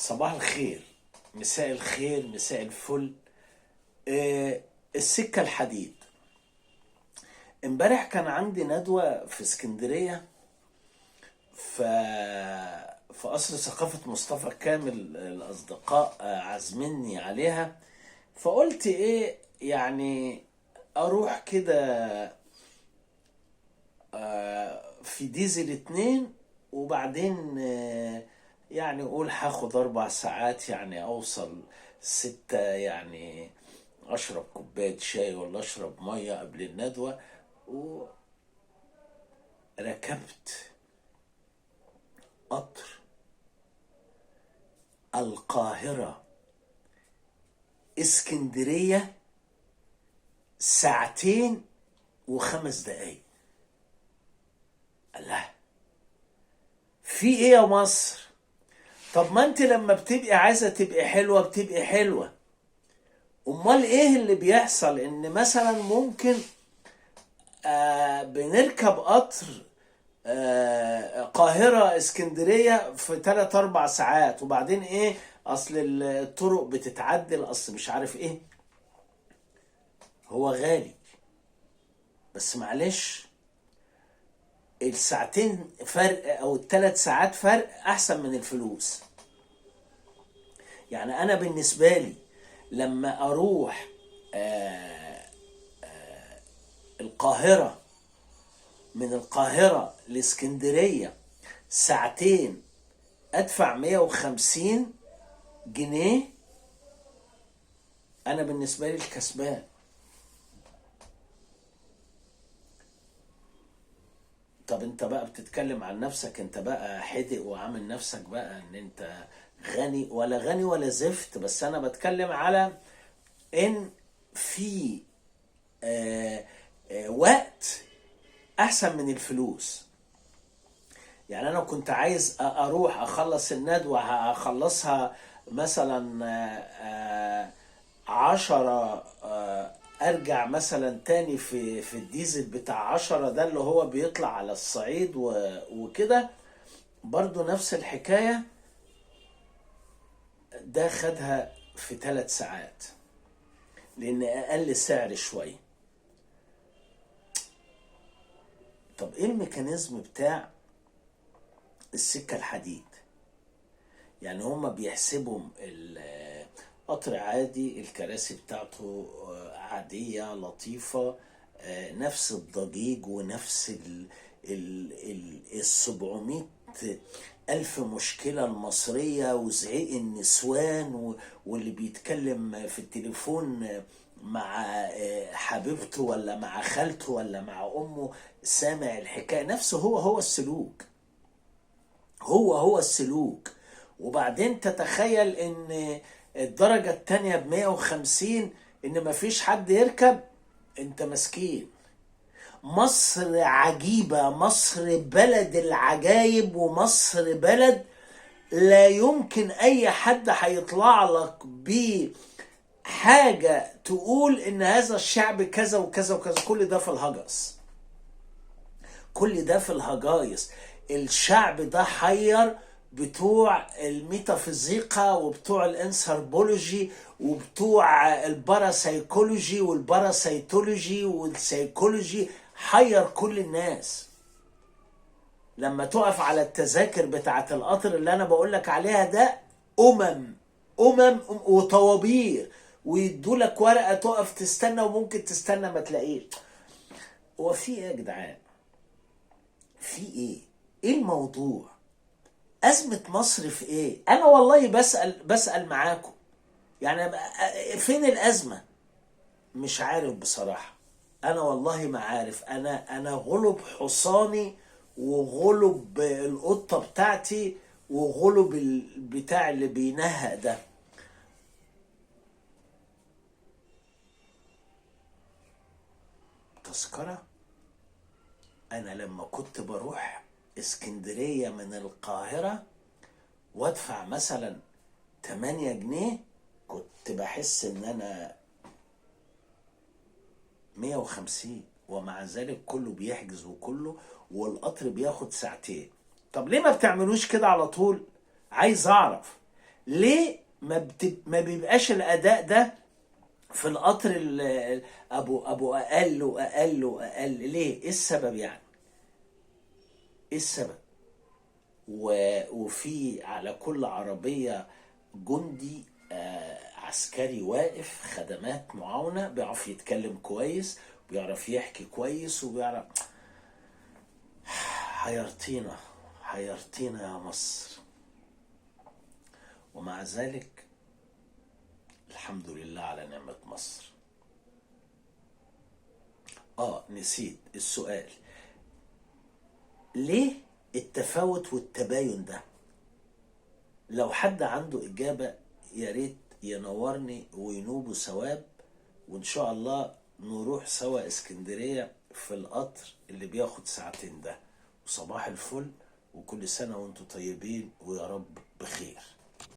صباح الخير، مساء الخير، مساء الفل. السكة الحديد. امبارح كان عندي ندوة في اسكندرية، ف في قصر ثقافة مصطفى كامل. الأصدقاء عازميني عليها، فقلت إيه يعني أروح كده في ديزل اتنين، وبعدين يعني قول هاخد 4 ساعات، يعني أوصل 6، يعني أشرب كوباية شاي ولا أشرب مية قبل الندوة. وركبت قطر القاهرة اسكندرية 2 ساعة و5 دقايق. الله، في ايه يا مصر؟ طب ما انت لما بتبقي عايزة تبقي حلوة بتبقي حلوة. امال ايه اللي بيحصل؟ ان مثلا ممكن بنركب قطر قاهرة اسكندرية في 3 4 ساعات، وبعدين ايه؟ اصل الطرق بتتعدل، اصل مش عارف ايه. هو غالي، بس معلش، الساعتين فرق او ال3 ساعات فرق احسن من الفلوس. يعني انا بالنسبة لي لما اروح القاهرة، من القاهرة لاسكندرية ساعتين، ادفع 150 جنيه، انا بالنسبة لي الكسبان. طب انت بقى بتتكلم عن نفسك، انت بقى حدق وعامل نفسك بقى ان انت غني ولا غني ولا زفت، بس انا بتكلم على ان في وقت احسن من الفلوس. يعني انا كنت عايز اروح اخلص الندوة، اخلصها مثلا 10، ارجع مثلا تاني في الديزل بتاع 10 ده اللي هو بيطلع على الصعيد وكده. برضو نفس الحكاية، ده خدها في 3 ساعات لان اقل سعر شوية. طب ايه الميكانيزم بتاع السكة الحديد؟ يعني هما بيحسبوا القطر عادي، الكراسي بتاعته عادية لطيفة، نفس الضجيج ونفس ال 700 ألف مشكلة المصرية وزعيق النسوان واللي بيتكلم في التليفون مع حبيبته ولا مع خالته ولا مع أمه، سامع الحكاية نفسه. هو السلوك، هو السلوك. وبعدين تتخيل ان الدرجة التانية ب150، ان مفيش حد يركب، انت مسكين. مصر عجيبة، مصر بلد العجايب، ومصر بلد لا يمكن اي حد هيطلع لك بحاجة تقول ان هذا الشعب كذا وكذا وكذا. كل ده في الهجس، كل ده في الهجايس. الشعب ده حير بتوع الميتافيزيقا وبتوع الانثروبولوجي وبتوع الباراسايكولوجي والباراسيتولوجي والسيكولوجي، حير كل الناس. لما تقف على التذاكر بتاعة القطر اللي انا بقولك عليها ده، امم وطوابير، ويدولك ورقة تقف تستنى، وممكن تستنى ما تلاقيش. هو في ايه يا جدعان؟ في ايه؟ ايه الموضوع؟ ازمة مصر في ايه؟ انا والله بسأل معاكم، يعني فين الازمة؟ مش عارف بصراحة. انا والله ما عارف. انا غلب حصاني وغلب القطة بتاعتي وغلب البتاع اللي بينهق ده. تذكرة. انا لما كنت بروح اسكندرية من القاهرة وادفع مثلا 8 جنيه، كنت بحس ان انا 150، ومع ذلك كله بيحجز وكله، والقطر بياخد ساعتين. طب ليه ما بتعملوش كده على طول؟ عايز اعرف ليه ما بيبقاش الاداء ده في القطر ابو اقل واقل واقل؟ ليه؟ ايه السبب يعني؟ ايه السبب؟ وفي على كل عربية جندي عسكري واقف خدمات معاونة بيعرف يتكلم كويس، بيعرف يحكي كويس، وبيعرف. حيرتينا، حيرتينا يا مصر. ومع ذلك الحمد لله على نعمة مصر. نسيت السؤال. ليه التفاوت والتباين ده؟ لو حد عنده إجابة يا ريت ينورني وينوبوا ثواب، وإن شاء الله نروح سوا اسكندرية في القطر اللي بياخد ساعتين ده. وصباح الفل، وكل سنة وانتم طيبين، ويا رب بخير.